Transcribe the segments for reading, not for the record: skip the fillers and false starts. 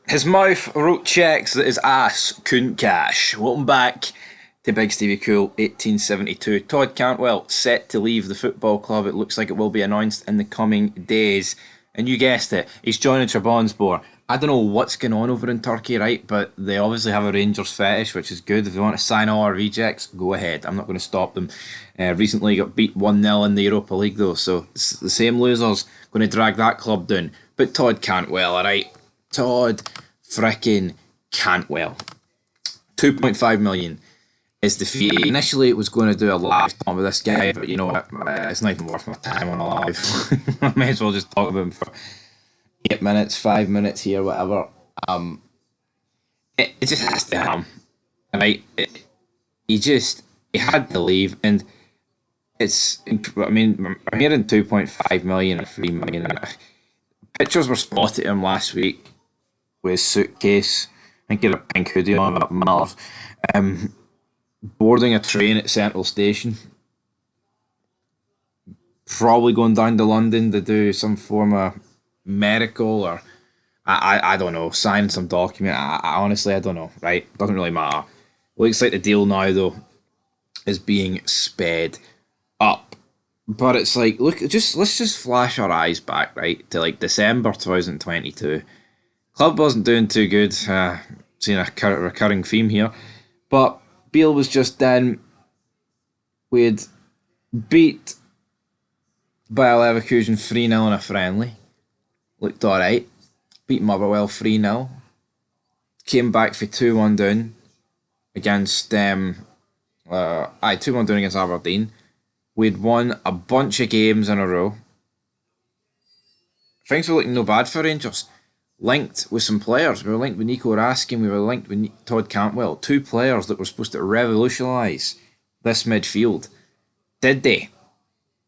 His mouth wrote checks that his ass couldn't cash. Welcome back to Big Stevie Cool 1872. Todd Cantwell set to leave the football club. It looks like it will be announced in the coming days. And you guessed it, he's joining Trabzonspor. I don't know what's going on over in Turkey, right? But they obviously have a Rangers fetish, which is good. If they want to sign all our rejects, go ahead. I'm not going to stop them. Recently got beat 1-0 in the Europa League, though, so it's the same losers going to drag that club down. But Todd Cantwell, alright? Todd frickin' Cantwell. 2.5 million is the fee. Initially, it was going to do a live talk with this guy, but you know what? It's not even worth my time on a live. I may as well just talk about him for 8 minutes, 5 minutes here, whatever. It just has to happen, right? He had to leave, and I mean, I'm hearing 2.5 million or 3 million. Pictures were spotted him last week with his suitcase. I think he had a pink hoodie on up Mars. Boarding a train at Central Station. Probably going down to London to do some form of medical or I don't know, sign some document. I honestly I don't know, right? Doesn't really matter. Looks like the deal now though is being sped up. But it's like, look, let's just flash our eyes back, right, to like December 2022. Club wasn't doing too good. Seeing a recurring theme here, but Beale was just then. We'd beat Bayer Leverkusen 3-0 in a friendly. Looked alright. Beat Motherwell 3-0. Came back for 2-1 down against 2-1 down against Aberdeen. We'd won a bunch of games in a row. Things were looking no bad for Rangers. Linked with some players. We were linked with Nico Raskin. We were linked with Todd Cantwell. Two players that were supposed to revolutionise this midfield. Did they?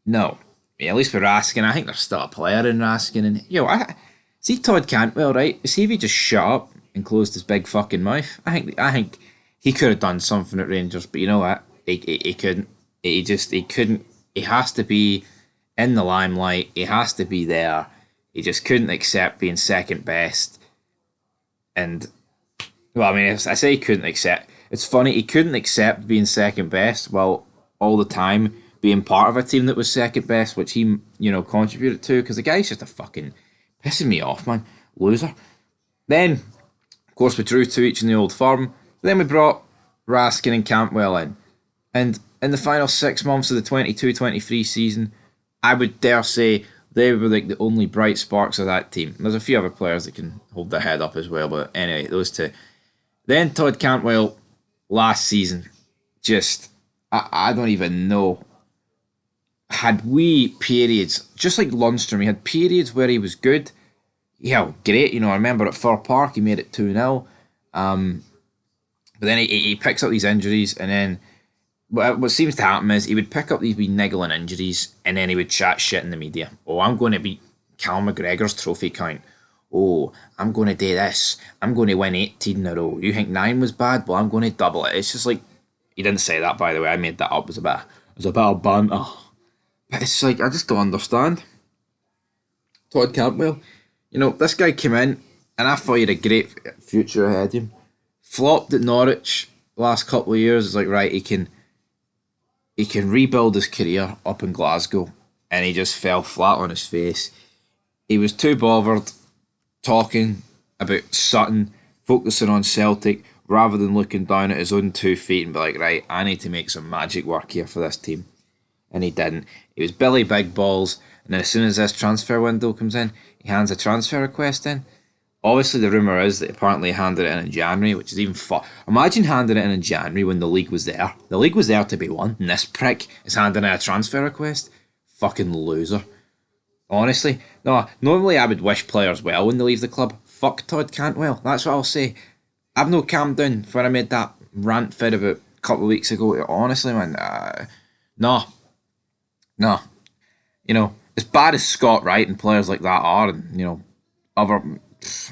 No. Yeah, at least with Raskin. I think there's still a player in Raskin. And I see Todd Cantwell, right? See if he just shut up and closed his big fucking mouth. I think he could have done something at Rangers, but you know what? He couldn't. He couldn't. He has to be in the limelight. He has to be there. He just couldn't accept being second best. And, well, I mean, I say he couldn't accept. It's funny, he couldn't accept being second best while all the time being part of a team that was second best, which he, contributed to, because the guy's just a fucking pissing me off, man. Loser. Then, of course, we drew 2 each in the Old Firm. Then we brought Raskin and Campbell in. And in the final 6 months of the 22-23 season, I would dare say they were like the only bright sparks of that team. There's a few other players that can hold their head up as well, but anyway, those two. Then Todd Cantwell last season, just I don't even know. Had we periods, just like Lundstrom, he had periods where he was good. Yeah, great. I remember at Fir Park he made it 2-0. But then he picks up these injuries, and then what seems to happen is he would pick up these wee niggling injuries and then he would chat shit in the media. Oh, I'm going to beat Cal McGregor's trophy count. Oh, I'm going to do this. I'm going to win 18 in a row. You think 9 was bad? Well, I'm going to double it. It's just like, he didn't say that, by the way. I made that up. It was a bit of banter. But it's like, I just don't understand. Todd Cantwell, this guy came in and I thought he had a great future ahead of him. Flopped at Norwich last couple of years. It's like, right, he can rebuild his career up in Glasgow, and he just fell flat on his face. He was too bothered talking about Sutton, focusing on Celtic, rather than looking down at his own 2 feet and be like, right, I need to make some magic work here for this team. And he didn't. He was Billy Big Balls, and then as soon as this transfer window comes in, he hands a transfer request in. Obviously, the rumour is that apparently he handed it in January, which is even Imagine handing it in January when the league was there. The league was there to be won, and this prick is handing in a transfer request. Fucking loser. Honestly. No, normally I would wish players well when they leave the club. Fuck Todd Cantwell. That's what I'll say. I've no calmed down when I made that rant fed about a couple of weeks ago. Honestly, man. No. As bad as Scott Wright and players like that are, and, other...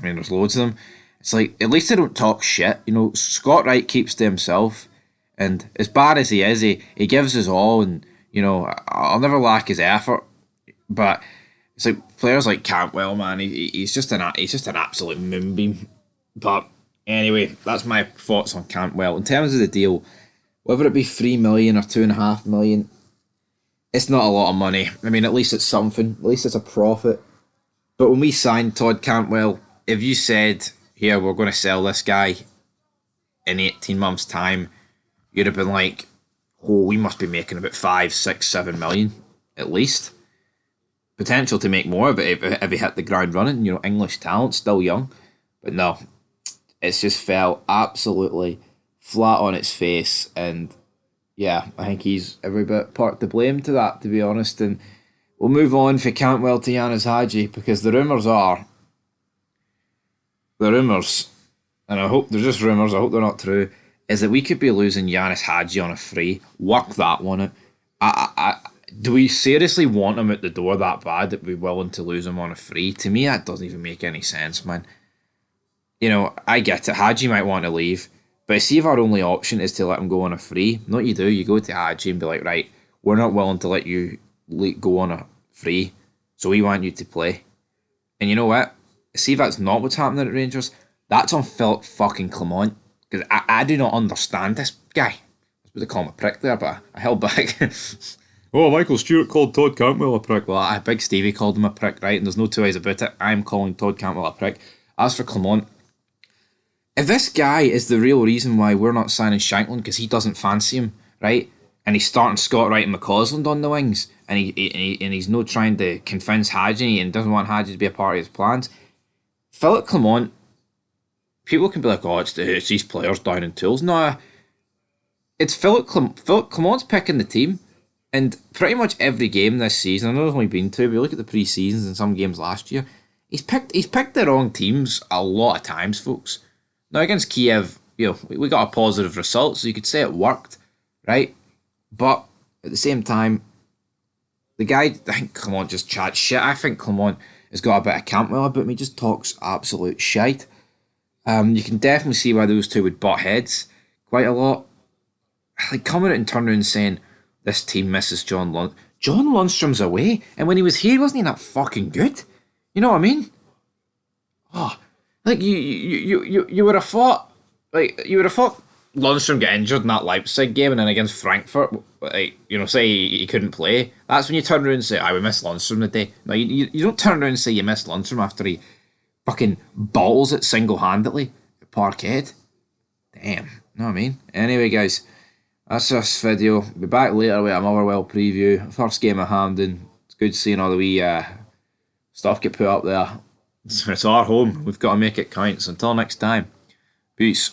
there's loads of them. It's like, at least they don't talk shit. Scott Wright keeps to himself. And as bad as he is, he gives his all. And, I'll never lack his effort. But it's like players like Cantwell, man, he's just an absolute moonbeam. But anyway, that's my thoughts on Cantwell. In terms of the deal, whether it be 3 million or 2.5 million, it's not a lot of money. I mean, at least it's something. At least it's a profit. But when we signed Todd Cantwell, if you said, "Here, we're going to sell this guy in 18 months' time," you'd have been like, "Oh, we must be making about 5, 6, 7 million at least." Potential to make more of it if he hit the ground running. English talent, still young, but no, it's just fell absolutely flat on its face. And yeah, I think he's every bit part to blame to that, to be honest. And we'll move on for Cantwell to Yanis Hadji, because the rumours, and I hope they're just rumours, I hope they're not true, is that we could be losing Yanis Hadji on a free. Work that one out. Do we seriously want him at the door that bad that we're willing to lose him on a free? To me, that doesn't even make any sense, man. I get it. Hadji might want to leave, but see if our only option is to let him go on a free. No, you do. You go to Hadji and be like, right, we're not willing to let you go on a free, so we want you to play. And you know what? See if that's not what's happening at Rangers. That's on Philip fucking Clement, because I do not understand this guy. I was about to call him a prick there, but I held back. Oh, Michael Stewart called Todd Cantwell a prick. Well, Big Stevie called him a prick, right? And there's no two ways about it. I'm calling Todd Cantwell a prick. As for Clement, if this guy is the real reason why we're not signing Shankland because he doesn't fancy him, right? And he's starting Scott Wright and McCausland on the wings, and he's not trying to convince Hadji and doesn't want Hadji to be a part of his plans. Philip Clement, people can be like, oh, it's these players down in tools. No, it's Philip Clement's picking the team. And pretty much every game this season, I know there's only been two, but you look at the pre-seasons and some games last year, he's picked the wrong teams a lot of times, folks. Now against Kiev, we got a positive result, so you could say it worked, right? But at the same time, the guy, I think Clement just chats shit. I think Clement has got a bit of Cantwell about me, just talks absolute shite. You can definitely see why those two would butt heads quite a lot. Like coming out and turning around and saying, this team misses John Lund. John Lundstrom's away, and when he was here, wasn't he that fucking good? You know what I mean? Oh, like you would have thought, Lundstrom get injured in that Leipzig game, and then against Frankfurt, like say he couldn't play. That's when you turn around and say, "I we missed Lundstrom today." No, you don't turn around and say you missed Lundstrom after he fucking bottles it single handedly at Parkhead. Damn, know what I mean? Anyway, guys. That's this video. Be back later with a Motherwell preview. First game of Hampden. It's good seeing all the wee stuff get put up there. It's our home. We've got to make it count. So until next time, peace.